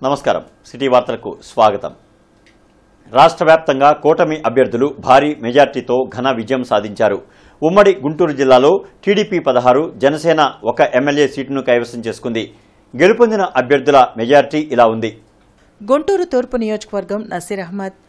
నమస్కారం సిటీ వార్తలకు స్వాగతం. రాష్ట్ర వ్యాప్తంగా కూటమి అభ్యర్థులు భారీ మెజార్టీతో ఘన విజయం సాధించారు. ఉమ్మడి గుంటూరు జిల్లాలో టీడీపీ 16, జనసేన 1 ఎమ్మెల్యే సీటును కైవసం చేసుకుంది. గెలుపొందిన అభ్యర్థుల మెజార్టీ ఇలా ఉంది. గుంటూరు తూర్పు నియోజకవర్గం నసీర్ అహ్మద్,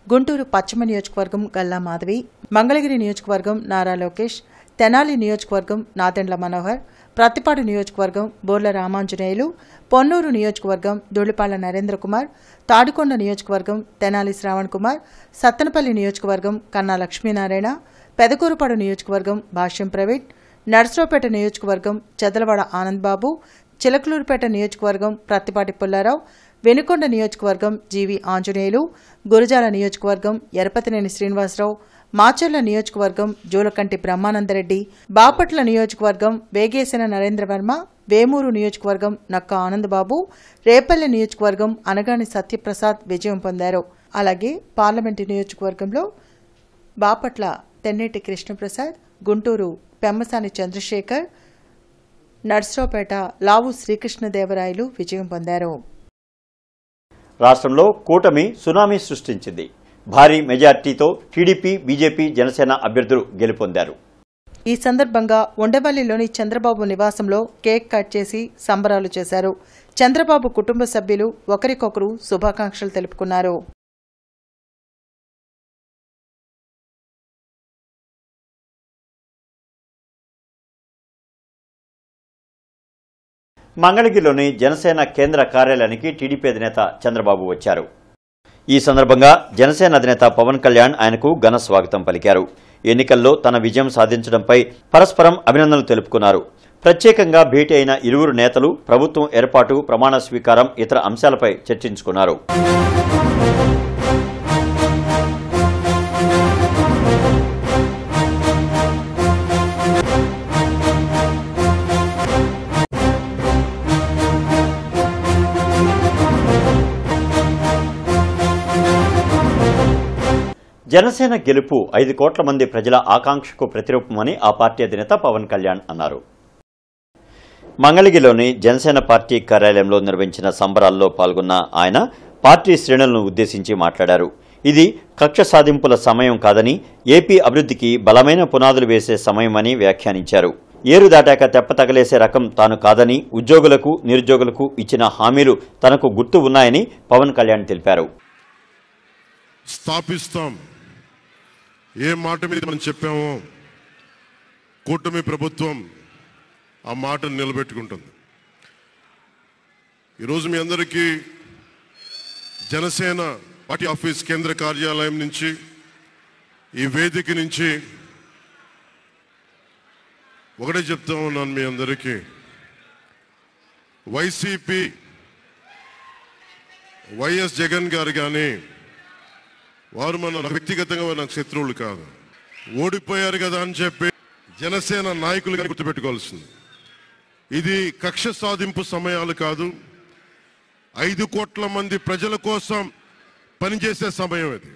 గుంటూరు పశ్చిమ నియోజకవర్గం గల్లా మాధవి, మంగళగిరి నియోజకవర్గం నారా లోకేష్, తెనాలి నియోజకవర్గం నాదెండ్ల మనోహర్, ప్రత్తిపాడు నియోజకవర్గం బోర్ల రామాంజనేయులు, పొన్నూరు నియోజకవర్గం ధూళిపాళ్ల నరేంద్ర కుమార్, తాడికొండ నియోజకవర్గం తెనాలి శ్రావణ్ కుమార్, సత్తెనపల్లి నియోజకవర్గం కన్నా లక్ష్మీనారాయణ, పెదకూరుపాడు నియోజకవర్గం భాష్యం ప్రవీణ్, నర్సరావుపేట నియోజకవర్గం చెదలవాడ ఆనంద్ బాబు, చిలకలూరుపేట నియోజకవర్గం ప్రత్తిపాటి పుల్లారావు, వెనుకొండ నియోజకవర్గం జీవి ఆంజనేయులు, గురజాల నియోజకవర్గం ఎరపతినేని శ్రీనివాసరావు, మాచర్ల నియోజకవర్గం జూలకంటి బ్రహ్మానందరెడ్డి, బాపట్ల నియోజకవర్గం వేగేసిన నరేంద్రవర్మ, వేమూరు నియోజకవర్గం నక్క ఆనందబాబు, రేపల్లె నియోజకవర్గం అనగాని సత్యప్రసాద్ విజయం పొందారు. అలాగే పార్లమెంటు నియోజకవర్గంలో బాపట్ల తెన్నేటి కృష్ణప్రసాద్, గుంటూరు పెమ్మసాని చంద్రశేఖర్, నర్సరావుపేట లావు శ్రీకృష్ణదేవరాయలు విజయం పొందారు. రాష్ట్రంలో కూటమి సునామీ సృష్టించింది. భారీ మెజార్టీతో టీడీపీ, బీజేపీ, జనసేన అభ్యర్థులు గెలుపొందారు. ఈ సందర్భంగా ఉండవల్లిలోని చంద్రబాబు నివాసంలో కేక్ కట్ చేసి సంబరాలు చేశారు. చంద్రబాబు కుటుంబ సభ్యులు ఒకరికొకరు శుభాకాంక్షలు తెలుపుకున్నారు. మంగళగిరిలోని జనసేన కేంద్ర కార్యాలయానికి టీడీపీ అధినేత చంద్రబాబు వచ్చారు. ఈ సందర్భంగా జనసేన అధినేత పవన్ కళ్యాణ్ ఆయనకు ఘన స్వాగతం పలికారు. ఎన్నికల్లో తన విజయం సాధించడంపై పరస్పరం అభినందనలు తెలుపుకున్నారు. ప్రత్యేకంగా భేటీ అయిన ఇరువురు నేతలు ప్రభుత్వం ఏర్పాటు, ప్రమాణ స్వీకారం, ఇతర అంశాలపై చర్చించుకున్నారు. జనసేన గెలుపు 5 కోట్ల మంది ప్రజల ఆకాంక్షకు ప్రతిరూపమని ఆ పార్టీ అధినేత పవన్ కళ్యాణ్ అన్నారు. మంగళగిరిలోని జనసేన పార్టీ కార్యాలయంలో నిర్వహించిన సంబరాల్లో పాల్గొన్న ఆయన పార్టీ శ్రేణులను ఉద్దేశించి మాట్లాడారు. ఇది కక్ష సాధింపుల సమయం కాదని, ఏపీ అభివృద్ధికి బలమైన పునాదులు వేసే సమయమని వ్యాఖ్యానించారు. ఏరు దాటాక తెప్ప తగలేసే రకం తాను కాదని, ఉద్యోగులకు, నిరుద్యోగులకు ఇచ్చిన హామీలు తనకు గుర్తు ఉన్నాయని పవన్ కళ్యాణ్ తెలిపారు. స్థాపిస్తాం, ఏ మాట మీద మనం చెప్పామో కూటమి ప్రభుత్వం ఆ మాటను నిలబెట్టుకుంటుంది. ఈరోజు మీ అందరికీ జనసేన పార్టీ ఆఫీస్ కేంద్ర కార్యాలయం నుంచి, ఈ వేదిక నుంచి ఒకటే చెప్తా ఉన్నాను మీ అందరికీ, వైసీపీ వైఎస్ జగన్ గారు కానీ వారు మన వ్యక్తిగతంగా నాకు శత్రువులు కాదు. ఓడిపోయారు కదా అని చెప్పి జనసేన నాయకులుగా గుర్తుపెట్టుకోవాల్సింది. ఇది కక్ష సాధింపు సమయాలు కాదు, 5 కోట్ల మంది ప్రజల కోసం పనిచేసే సమయం ఇది.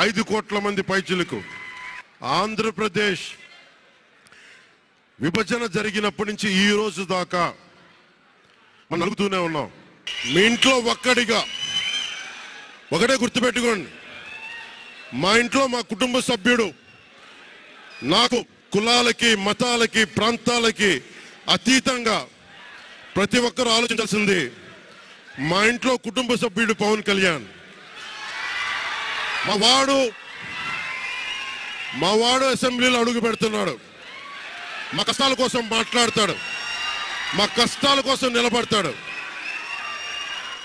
5 కోట్ల మంది పైచులకు ఆంధ్రప్రదేశ్ విభజన జరిగినప్పటి నుంచి ఈ రోజు దాకా మనం అడుగుతూనే ఉన్నాం. మీ ఇంట్లో ఒక్కడిగా ఒకటే గుర్తుపెట్టుకోండి, మా ఇంట్లో మా కుటుంబ సభ్యుడు నాకు కులాలకి, మతాలకి, ప్రాంతాలకి అతీతంగా ప్రతి ఒక్కరూ ఆలోచించాల్సింది, మా ఇంట్లో కుటుంబ సభ్యుడు పవన్ కళ్యాణ్. మా వాడు అసెంబ్లీలో అడుగు పెడుతున్నాడు, మా కష్టాల కోసం మాట్లాడతాడు, మా కష్టాల కోసం నిలబడతాడు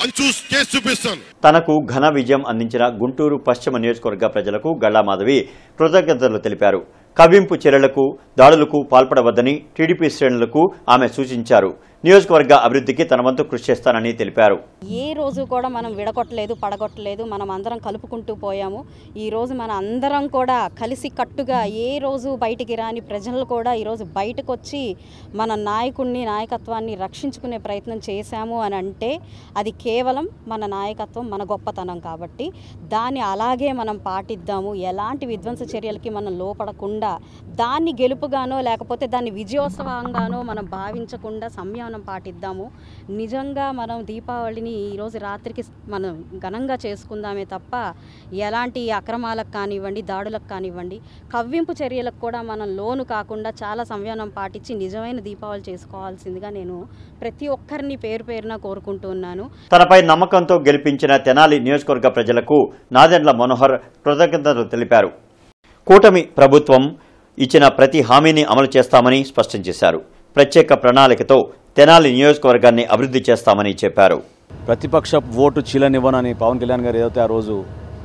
అని చేసి చూపిస్తాను. తనకు ఘన విజయం అందించిన గుంటూరు పశ్చిమ నియోజకవర్గ ప్రజలకు గల్లా మాధవి కృతజ్ఞతలు తెలిపారు. కవ్వింపు చర్యలకు, దాడులకు పాల్పడవద్దని టీడీపీ శ్రేణులకు ఆమె సూచించారు. నియోజకవర్గ అభివృద్ధికి తన వంతు కృషి చేస్తానని తెలిపారు. ఏ రోజు కూడా మనం విడగొట్టలేదు, పడగొట్టలేదు, మనం అందరం కలుపుకుంటూ పోయాము. ఈ రోజు మన అందరం కూడా కలిసి కట్టుగా ఏ రోజు బయటికి రాని ప్రజలు కూడా ఈరోజు బయటకు వచ్చి మన నాయకత్వాన్ని రక్షించుకునే ప్రయత్నం చేశాము అని అంటే అది కేవలం మన నాయకత్వం, మన గొప్పతనం. కాబట్టి దాన్ని అలాగే మనం పాటిద్దాము. ఎలాంటి విధ్వంస చర్యలకి మనం లోపడకుండా, దాన్ని గెలుపుగానో లేకపోతే దాన్ని విజయోత్సవంగానో మనం భావించకుండా, సమయాన్ని సంయమనం పాటిద్దాము. నిజంగా మనం దీపావళిని ఈరోజు రాత్రికి మనం ఘనంగా చేసుకుందామే తప్ప ఎలాంటి అక్రమాలకు కానివ్వండి, దాడులకు కానివ్వండి, కవ్వింపు చర్యలకు కూడా మనం లోను కాకుండా చాలా సంయమనం పాటించి నిజమైన దీపావళి చేసుకోవాల్సిందిగా నేను ప్రతి ఒక్కరిని పేరు పేరున కోరుకుంటున్నాను. తనపై నమ్మకంతో గెలిపించిన తెనాలి నియోజకవర్గ ప్రజలకు నాదెండ్ల మనోహర్ కృతజ్ఞతలు తెలిపారు. కూటమి ప్రభుత్వం ఇచ్చిన ప్రతి హామీని అమలు చేస్తామని స్పష్టం చేశారు. ప్రత్యేక ప్రణాళికతో తెనాలి నియోజకవర్గాన్ని అభివృద్ధి చేస్తామని చెప్పారు. ప్రతిపక్ష ఓటు చీలనివ్వనని పవన్ కళ్యాణ్ గారు ఏదైతే ఆ రోజు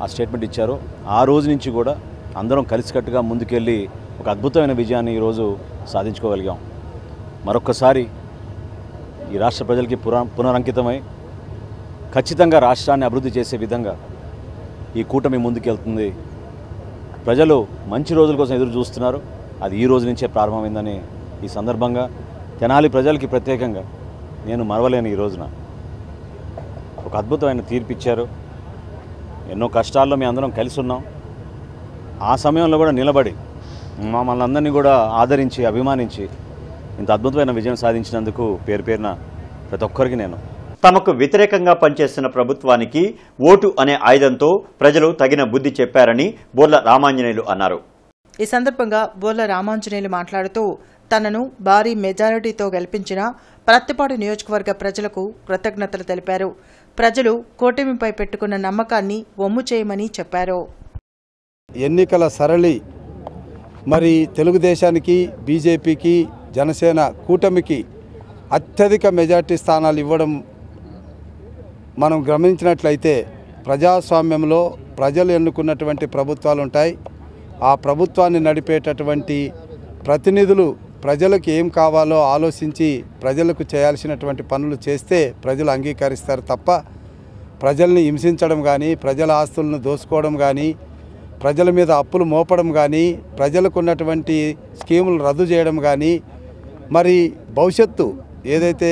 ఆ స్టేట్మెంట్ ఇచ్చారో ఆ రోజు నుంచి కూడా అందరం కలిసికట్టుగా ముందుకెళ్ళి ఒక అద్భుతమైన విజయాన్ని ఈరోజు సాధించుకోగలిగాం. మరొక్కసారి ఈ రాష్ట్ర ప్రజలకి పునరంకితమై ఖచ్చితంగా రాష్ట్రాన్ని అభివృద్ధి చేసే విధంగా ఈ కూటమి ముందుకెళ్తుంది. ప్రజలు మంచి రోజుల కోసం ఎదురు చూస్తున్నారు. అది ఈ రోజు నుంచే ప్రారంభమైందని ఈ సందర్భంగా తెనాలి ప్రజలకి ప్రత్యేకంగా నేను మరవలేని ఈ రోజున ఒక అద్భుతమైన తీర్పు ఇచ్చారు. ఎన్నో కష్టాల్లో మేము అందరం కలిసి ఉన్నాం. ఆ సమయంలో కూడా నిలబడి మమ్మల్ని అందరినీ కూడా ఆదరించి అభిమానించి ఇంత అద్భుతమైన విజయం సాధించినందుకు పేరు పేరున ప్రతి ఒక్కరికి నేను తమకు వ్యతిరేకంగా పనిచేస్తున్న ప్రభుత్వానికి ఓటు అనే ఆయుధంతో ప్రజలు తగిన బుద్ధి చెప్పారని బోర్ల రామాంజనేయులు అన్నారు. ఈ సందర్భంగా బోర్ల రామాంజనేయులు మాట్లాడుతూ తనను భారీ మెజారిటీతో గెలిపించిన ప్రత్తిపాడు నియోజకవర్గ ప్రజలకు కృతజ్ఞతలు తెలిపారు. ప్రజలు కూటమిపై పెట్టుకున్న నమ్మకాన్ని వమ్ము చేయమని చెప్పారు. ఎన్నికల సరళి మరి తెలుగుదేశానికి, బీజేపీకి, జనసేన కూటమికి అత్యధిక మెజార్టీ స్థానాలు ఇవ్వడం మనం గమనించినట్లయితే ప్రజాస్వామ్యంలో ప్రజలు ఎన్నుకున్నటువంటి ప్రభుత్వాలు ఉంటాయి. ఆ ప్రభుత్వాన్ని నడిపేటటువంటి ప్రతినిధులు ప్రజలకు ఏం కావాలో ఆలోచించి ప్రజలకు చేయాల్సినటువంటి పనులు చేస్తే ప్రజలు అంగీకరిస్తారు తప్ప ప్రజల్ని హింసించడం కానీ, ప్రజల ఆస్తులను దోసుకోవడం కానీ, ప్రజల మీద అప్పులు మోపడం కానీ, ప్రజలకు ఉన్నటువంటి స్కీములు రద్దు చేయడం కానీ, మరి భవిష్యత్తు ఏదైతే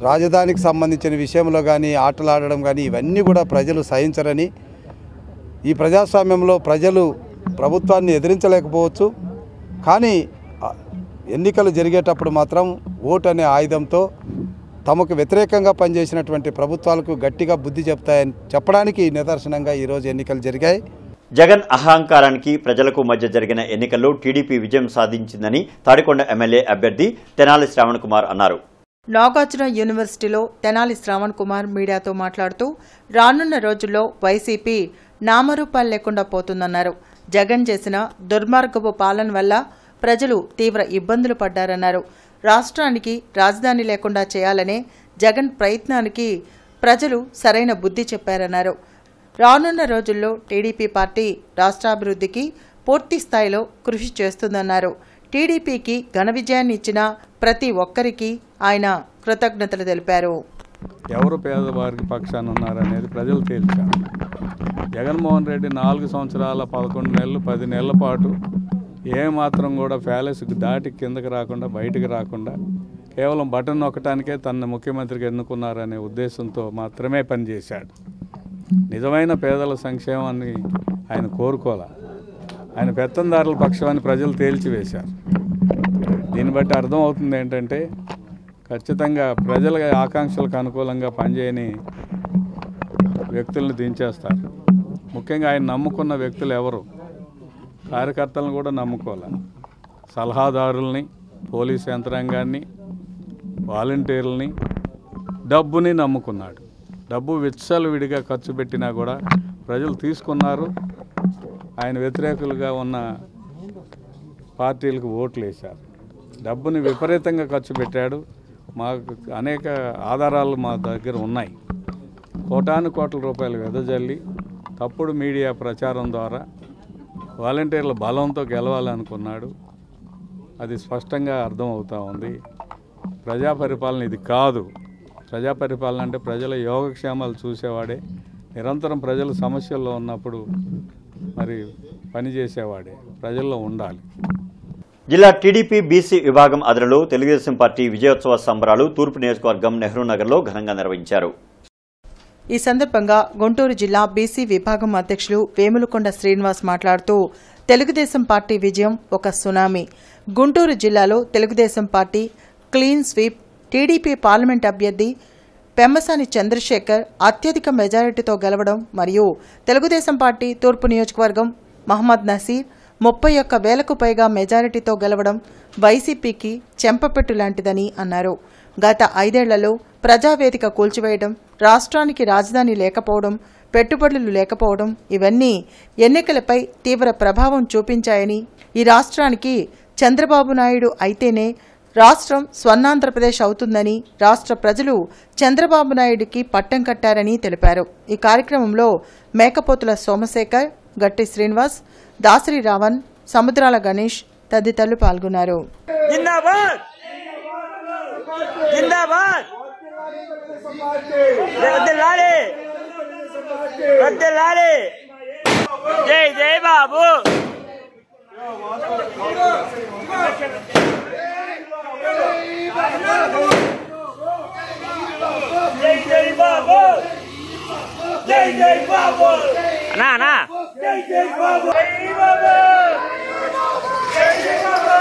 రాజధానికి సంబంధించిన విషయంలో కానీ ఆటలాడడం కానీ ఇవన్నీ కూడా ప్రజలు సహించరని, ఈ ప్రజాస్వామ్యంలో ప్రజలు ప్రభుత్వాన్ని ఎదిరించలేకపోవచ్చు, కానీ ఎన్నికలు జరిగేటప్పుడు మాత్రం ఓటు అనే ఆయుధంతో తమకు వ్యతిరేకంగా పనిచేసినటువంటి ప్రభుత్వాలకు గట్టిగా బుద్ధి చెప్తాయని చెప్పడానికి నిదర్శనంగా ఈరోజు ఎన్నికలు జరిగాయి. జగన్ అహంకారానికి ప్రజలకు మధ్య జరిగిన ఎన్నికల్లో టీడీపీ విజయం సాధించిందని తాడికొండ ఎమ్మెల్యే అభ్యర్థి తెనాలి శ్రావణ్ కుమార్ అన్నారు. నాగార్జున యూనివర్సిటీలో తెనాలి శ్రావణ్ కుమార్ మీడియాతో మాట్లాడుతూ రానున్న రోజుల్లో వైసీపీ నామరూపాలు లేకుండా పోతుందన్నారు. జగన్ చేసిన దుర్మార్గపు పాలన వల్ల ప్రజలు తీవ్ర ఇబ్బందులు పడ్డారన్నారు. రాష్ట్రానికి రాజధాని లేకుండా చేయాలనే జగన్ ప్రయత్నానికి ప్రజలు సరైన బుద్ధి చెప్పారన్నారు. రానున్న రోజుల్లో టీడీపీ పార్టీ రాష్ట్రాభివృద్ధికి పూర్తి స్థాయిలో కృషి చేస్తుందన్నారు. టీడీపీకి ఘన విజయాన్ని ఇచ్చిన ప్రతి ఒక్కరికి ఆయన కృతజ్ఞతలు తెలిపారు. ఎవరు పేదవారికి పక్షాన ఉన్నారనేది ప్రజలు తేల్చారు. జగన్మోహన్ రెడ్డి 4 సంవత్సరాల 11 నెలలు 10 నెలల పాటు ఏమాత్రం కూడా ప్యాలెస్కి దాటి కిందకి రాకుండా బయటికి రాకుండా కేవలం బటన్ నొక్కటానికే తన ముఖ్యమంత్రిగా ఎన్నుకున్నారనే ఉద్దేశంతో మాత్రమే పనిచేశాడు. నిజమైన పేదల సంక్షేమాన్ని ఆయన కోరుకోలే. ఆయన పెత్తందారుల పక్షాన్ని ప్రజలు తేల్చివేశారు. దీన్ని బట్టి అర్థమవుతుంది ఏంటంటే ఖచ్చితంగా ప్రజల ఆకాంక్షలకు అనుకూలంగా పనిచేయని వ్యక్తులను దించేస్తారు. ముఖ్యంగా ఆయన నమ్ముకున్న వ్యక్తులు ఎవరు? కార్యకర్తలను కూడా నమ్ముకోలే. సలహాదారుల్ని, పోలీస్ యంత్రాంగాన్ని, వాలంటీర్లని, డబ్బుని నమ్ముకున్నాడు. డబ్బు విచ్చలవిడిగా ఖర్చు పెట్టినా కూడా ప్రజలు తీసుకున్నారు. ఆయన వ్యతిరేకులుగా ఉన్న పార్టీలకు ఓట్లు వేశారు. డబ్బుని విపరీతంగా ఖర్చు పెట్టాడు. మాకు అనేక ఆధారాలు మా దగ్గర ఉన్నాయి. కోటాను కోట్ల రూపాయలు వెదజల్లి తప్పుడు మీడియా ప్రచారం ద్వారా వాలంటీర్ల బలంతో గెలవాలనుకున్నాడు. అది స్పష్టంగా అర్థమవుతూ ఉంది. ప్రజాపరిపాలన ఇది కాదు. ప్రజాపరిపాలన అంటే ప్రజల యోగక్షేమాలు చూసేవాడే, నిరంతరం ప్రజలు సమస్యల్లో ఉన్నప్పుడు మరి పనిచేసేవాడే, ప్రజల్లో ఉండాలి. జిల్లా టీడీపీ బీసీ విభాగం ఆధ్వర్యంలో తెలుగుదేశం పార్టీ విజయోత్సవ సంబరాలు తూర్పు నియోజకవర్గం నెహ్రూ నగర్లో ఘనంగా నిర్వహించారు. ఈ సందర్భంగా గుంటూరు జిల్లా బీసీ విభాగం అధ్యక్షులు వేములకొండ శ్రీనివాస్ మాట్లాడుతూ తెలుగుదేశం పార్టీ విజయం ఒక సునామీ. గుంటూరు జిల్లాలో Telugu Desam party clean sweep TDP parliament అభ్యర్థి పెమ్మసాని చంద్రశేఖర్ అత్యధిక మెజారిటీతో గెలవడం మరియు తెలుగుదేశం పార్టీ తూర్పు నియోజకవర్గం మహమ్మద్ నసీర్ 31,000కు పైగా మెజారిటీతో గెలవడం వైసీపీకి చెంపపెట్టు లాంటిదని అన్నారు. గత 5 ఏళ్లలో ప్రజావేదిక కూల్చివేయడం, రాష్ట్రానికి రాజధాని లేకపోవడం, పెట్టుబడులు లేకపోవడం ఇవన్నీ ఎన్నికలపై తీవ్ర ప్రభావం చూపించాయని, ఈ రాష్ట్రానికి చంద్రబాబు నాయుడు అయితేనే రాష్ట్రం స్వర్ణాంధ్రప్రదేశ్ అవుతుందని రాష్ట్ర ప్రజలు చంద్రబాబు నాయుడికి పట్టం కట్టారని తెలిపారు. ఈ కార్యక్రమంలో మేకపోతుల సోమశేఖర్, గట్టి శ్రీనివాస్, దాసరి రావణ్, సముద్రాల గణేష్ తదితరులు పాల్గొన్నారు. జై జై బాబు. జై జై బాబు. జై జై బాబు. నా నా జై జై బాబు. జై బాబు. జై జై బాబు.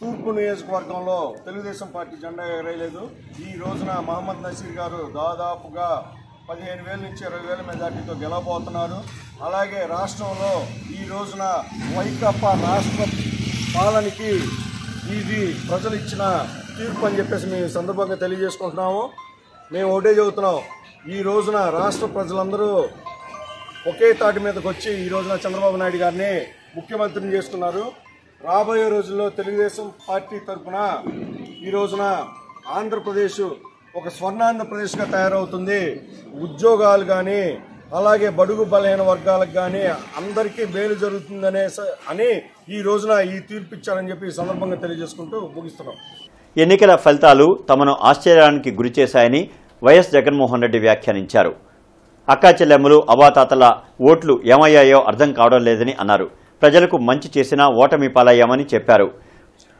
తూర్పు నియోజకవర్గంలో తెలుగుదేశం పార్టీ జెండా ఎగరేయలేదు. ఈ రోజున మహమ్మద్ నసీర్ గారు దాదాపుగా 15,000 నుంచి 20,000 మెజార్టీతో గెలవబోతున్నారు. అలాగే రాష్ట్రంలో ఈ రోజున వైకాపా రాష్ట్ర పాలనకి ఇది ప్రజలు ఇచ్చిన తీర్పు అని చెప్పేసి మేము సందర్భంగా తెలియజేసుకుంటున్నాము. మేము ఒకటే చెబుతున్నాం, ఈ రోజున రాష్ట్ర ప్రజలందరూ ఒకే తాటి మీదకి వచ్చి ఈ రోజున చంద్రబాబు నాయుడు గారిని ముఖ్యమంత్రిని చేసుకున్నారు. రాబోయే రోజుల్లో తెలుగుదేశం పార్టీ తరఫున ఈ రోజున ఆంధ్రప్రదేశ్ ఒక స్వర్ణాంధ్రప్రదేశ్గా తయారవుతుంది. ఉద్యోగాలు కానీ అలాగే బడుగు బలహీన వర్గాలకు కానీ అందరికీ మేలు జరుగుతుందని ఈ రోజున ఈ తీర్పు ఇచ్చారని చెప్పి ఈ సందర్భంగా తెలియజేసుకుంటూ ముగిస్తున్నాం. ఎన్నికల ఫలితాలు తమను ఆశ్చర్యానికి గురిచేశాయని వైఎస్ జగన్మోహన్ రెడ్డి వ్యాఖ్యానించారు. అక్కాచెల్లెమ్మలు అవాతాతల ఓట్లు ఏమయ్యాయో అర్థం కావడం లేదని అన్నారు. ప్రజలకు మంచి చేసినా ఓటమి పాలయ్యామని చెప్పారు.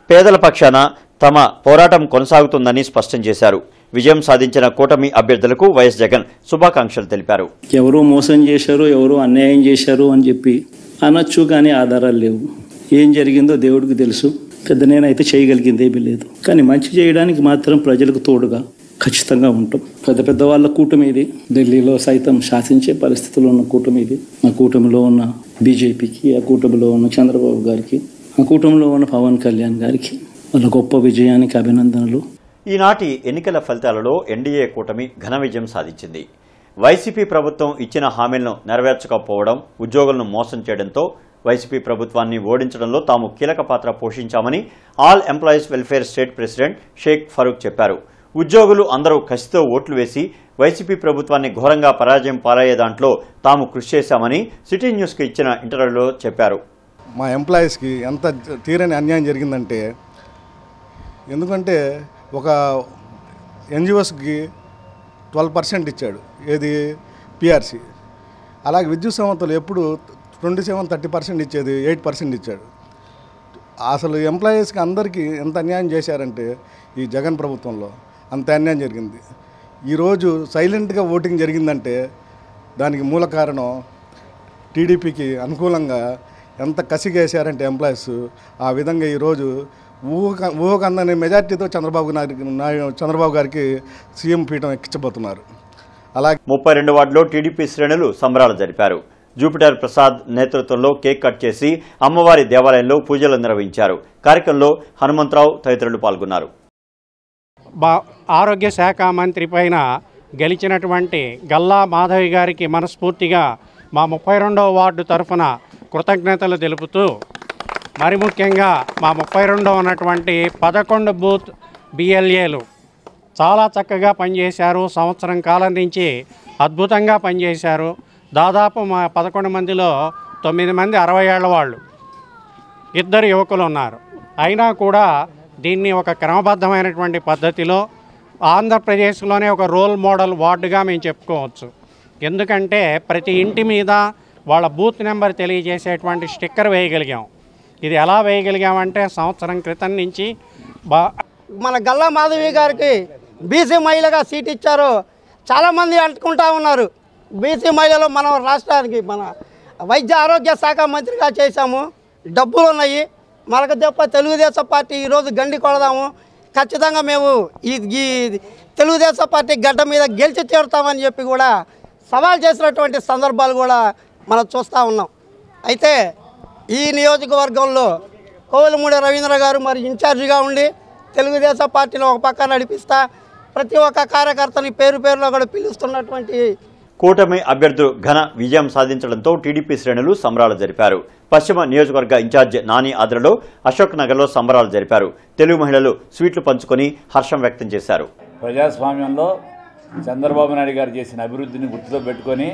పేదల పక్షాన తమ పోరాటం కొనసాగుతుందని స్పష్టం చేశారు. విజయం సాధించిన కూటమి అభ్యర్థులకు వైఎస్ జగన్ శుభాకాంక్షలు తెలిపారు. ఎవరో మోసం చేశారు, ఎవరో అన్యాయం చేశారు అని చెప్పి అనొచ్చు, కానీ ఆధారాలు లేవు. ఏం జరిగిందో దేవుడికి తెలుసు. పెద్ద నేనైతే చేయగలిగింది ఏమీ లేదు. కానీ మంచి చేయడానికి మాత్రం ప్రజలకు తోడుగా ఖచ్చితంగా ఉంటాం. పెద్ద పెద్ద వాళ్ళ కూటమి ఇది. ఢిల్లీలో సైతం శాసించే పరిస్థితుల్లో ఉన్న కూటమి ఇది. ఆ కూటమిలో ఉన్న బీజేపీకి, ఆ కూటమిలో ఉన్న చంద్రబాబు గారికి, ఆ కూటమిలో ఉన్న పవన్ కళ్యాణ్ గారికి వాళ్ళ గొప్ప విజయానికి అభినందనలు. ఈనాటి ఎన్నికల ఫలితాలలో ఎన్డీఏ కూటమి ఘన విజయం సాధించింది. వైసీపీ ప్రభుత్వం ఇచ్చిన హామీలను నెరవేర్చకపోవడం, ఉద్యోగులను మోసం చేయడంతో వైసీపీ ప్రభుత్వాన్ని ఓడించడంలో తాము కీలక పాత్ర పోషించామని all employees welfare state president Sheikh Farooq చెప్పారు. ఉద్యోగులు అందరూ కసితో ఓట్లు వేసి వైసీపీ ప్రభుత్వాన్ని ఘోరంగా పరాజయం పాలయ్యే దాంట్లో తాము కృషి చేశామని సిటీ న్యూస్కి ఇచ్చిన ఇంటర్వ్యూలో చెప్పారు. మా ఎంప్లాయీస్కి ఎంత తీరని అన్యాయం జరిగిందంటే, ఎందుకంటే ఒక ఎన్జిఓస్కి 12% ఇచ్చాడు, ఏది పిఆర్సీ. అలాగే విద్యుత్ సంస్థలు ఎప్పుడు 27-30% ఇచ్చేది 8% ఇచ్చాడు. అసలు ఎంప్లాయీస్కి అందరికీ ఎంత అన్యాయం చేశారంటే ఈ జగన్ ప్రభుత్వంలో అంత అన్యాయం జరిగింది. ఈరోజు సైలెంట్గా ఓటింగ్ జరిగిందంటే దానికి మూల కారణం టీడీపీకి అనుకూలంగా ఎంత కసిగేశారంటే ఎంప్లాయీస్. ఆ విధంగా ఈరోజు ఊహకందని మెజార్టీతో చంద్రబాబు గారికి సీఎం పీఠం ఎక్కించబోతున్నారు. అలాగే 32 వార్డులో టీడీపీ శ్రేణులు సంబరాలు జరిపారు. జూపిటర్ ప్రసాద్ నేతృత్వంలో కేక్ కట్ చేసి అమ్మవారి దేవాలయంలో పూజలు నిర్వహించారు. కార్యక్రమంలో హనుమంతరావు తదితరులు పాల్గొన్నారు. ఆరోగ్య శాఖ మంత్రి పైన గెలిచినటువంటి గల్లా మాధవి గారికి మనస్ఫూర్తిగా మా 32వ వార్డు తరఫున కృతజ్ఞతలు తెలుపుతూ, మరి ముఖ్యంగా మా 32 ఉన్నటువంటి 11 బూత్ బిఎల్ఏలు చాలా చక్కగా పనిచేశారు. సంవత్సరం కాలం నుంచి అద్భుతంగా పనిచేశారు. దాదాపు మా 11 మందిలో 9 మంది 60 ఏళ్ల వాళ్ళు, 2 యువకులు ఉన్నారు. అయినా కూడా దీన్ని ఒక క్రమబద్ధమైనటువంటి పద్ధతిలో ఆంధ్రప్రదేశ్లోనే ఒక రోల్ మోడల్ వార్డుగా మేము చెప్పుకోవచ్చు. ఎందుకంటే ప్రతి ఇంటి మీద వాళ్ళ బూత్ నెంబర్ తెలియజేసేటువంటి స్టిక్కర్ వేయగలిగాం. ఇది ఎలా వేయగలిగామంటే సంవత్సరం క్రితం నుంచి మన గల్లా మాధవి గారికి బీసీ మహిళగా సీట్ ఇచ్చారో చాలామంది అంటుకుంటా ఉన్నారు. బీసీ మహిళలు మన రాష్ట్రానికి మన వైద్య ఆరోగ్య శాఖ మంత్రిగా చేశాము, డబ్బులు ఉన్నాయి, మనకు తప్ప తెలుగుదేశం పార్టీ ఈరోజు గండి కొడదాము, ఖచ్చితంగా మేము ఈ తెలుగుదేశం పార్టీ గడ్డ మీద గెలిచి చేరుతామని చెప్పి కూడా సవాల్ చేసినటువంటి సందర్భాలు కూడా మనం చూస్తూ ఉన్నాం. అయితే ఈ నియోజకవర్గంలో కోవెలమూడి రవీంద్ర గారు మరి ఇన్ఛార్జిగా ఉండి తెలుగుదేశం పార్టీలో ఒక పక్క నడిపిస్తా ప్రతి ఒక్క కార్యకర్తని పేరు పేరులో కూడా పిలుస్తున్నటువంటి కూటమి అభ్యర్థులు ఘన విజయం సాధించడంతో టీడీపీ శ్రేణులు సంబరాలు జరిపారు. పశ్చిమ నియోజకవర్గ ఇన్ఛార్జ్ నాని ఆధ్వర్యంలో అశోక్ నగర్లో సంబరాలు జరిపారు. తెలుగు మహిళలు స్వీట్లు పంచుకొని హర్షం వ్యక్తం చేశారు. ప్రజాస్వామ్యంలో చంద్రబాబు నాయుడు గారు చేసిన అభివృద్ధిని గుర్తులో పెట్టుకొని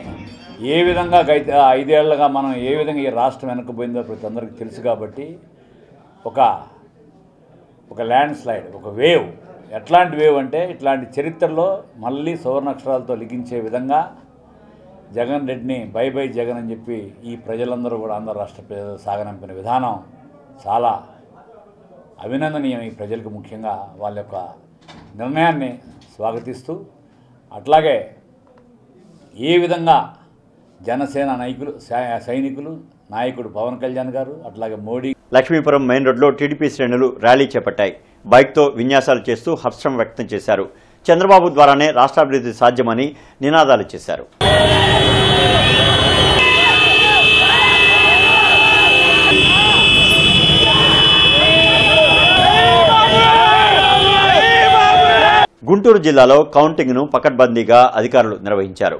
ఏ విధంగా 5 ఏళ్లుగా మనం ఏ విధంగా ఈ రాష్ట్రం వెనక్కిపోయిందో ప్రతి అందరికీ తెలుసు. కాబట్టి ఒక ల్యాండ్ స్లైడ్, ఒక వేవ్, ఎట్లాంటి వేవ్ అంటే ఇట్లాంటి చరిత్రలో మళ్ళీ సువర్ణాక్షరాలతో లిఖించే విధంగా జగన్ రెడ్డిని బై బై జగన్ అని చెప్పి ఈ ప్రజలందరూ కూడా ఆంధ్ర రాష్ట్ర ప్రజలు సాగనంపిన విధానం చాలా అభినందనీయం. ఈ ప్రజలకు ముఖ్యంగా వాళ్ళ యొక్క నిర్ణయాన్ని స్వాగతిస్తూ, అట్లాగే ఏ విధంగా జనసేన సైనికులు నాయకుడు పవన్ కళ్యాణ్ గారు అట్లాగే మోడీ లక్ష్మీపురం మెయిన్ రోడ్లో టీడీపీ శ్రేణులు ర్యాలీ చేపట్టాయి. బైక్తో విన్యాసాలు చేస్తూ హర్షం వ్యక్తం చేశారు. చంద్రబాబు ద్వారానే రాష్ట్రాభివృద్ధి సాధ్యమని నినాదాలు చేశారు. గుంటూరు జిల్లాలో కౌంటింగ్ను పకడ్బందీగా అధికారులు నిర్వహించారు.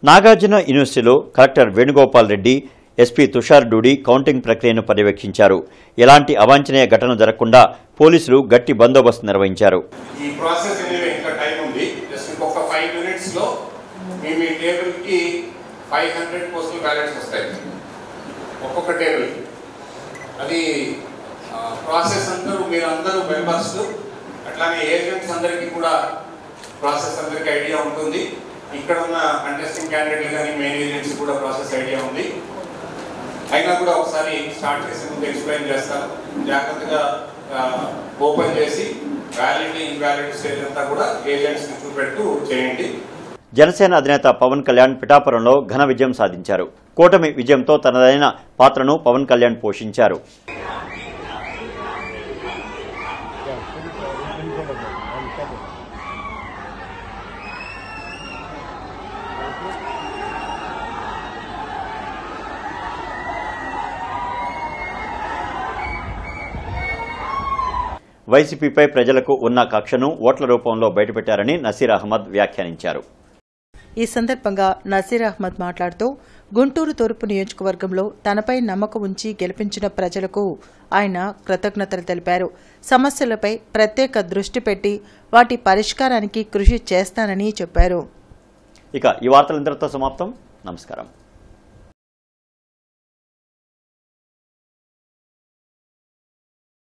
నాగార్జున యూనివర్సిటీలో collector Venugopal Reddy, SP Tushar Doodi counting ప్రక్రియను పర్యవేక్షించారు. ఎలాంటి అవాంఛనీయ ఘటన జరగకుండా పోలీసులు గట్టి బందోబస్తు నిర్వహించారు. ఈ ప్రాసెస్ ఇంకా టైం ఉంది. జస్ట్ ఇంకొక 5 minutes లో మీ టేబుల్ కి 500 పోస్టల్ బ్యాలెట్స్ వస్తాయి ఒక్కొక్క టేబుల్. అది ప్రాసెస్ మీరందరూ మెంబర్స్ అట్లానే ఏజెంట్స్ అందరికీ కూడా ప్రాసెస్ అందరికీ ఐడియా ఉంటుంది. ఇక్కడ ఉన్న కంటెస్టింగ్ క్యాండిడేట్లు కానీ మెయిన్ ఏజెంట్స్ కూడా ప్రాసెస్ ఐడియా ఉంది. అయినా కూడా ఒకసారి స్టార్ట్ చేసే ముందు ఎక్స్ప్లెయిన్ చేస్తాను. జాగ్రత్తగా ఓపెన్ చేసి వ్యాలిడ్ ఇన్వాలిడ్ స్టేజ్ అంతా కూడా ఏజెంట్స్ చూపెట్టు చేయండి. జనసేన అధినేత పవన్ కళ్యాణ్ పిఠాపురంలో ఘన విజయం సాధించారు. కూటమి విజయంతో తనదైన పాత్రను పవన్ కళ్యాణ్ పోషించారు. వైసీపీపై ప్రజలకు ఉన్న కక్షను ఓట్ల రూపంలో బయటపెట్టారని నసీర్ అహ్మద్ వ్యాఖ్యానించారు. ఈ సందర్భంగా నసీర్ అహ్మద్ మాట్లాడుతూ గుంటూరు తూర్పు నియోజకవర్గంలో తనపై నమ్మకం ఉంచి గెలిపించిన ప్రజలకు ఆయన కృతజ్ఞతలు తెలిపారు. సమస్యలపై ప్రత్యేక దృష్టి పెట్టి వాటి పరిష్కారానికి కృషి చేస్తానని చెప్పారు. ఇక ఈ వార్తలు ఇంతటితో సమాప్తం. నమస్కారం.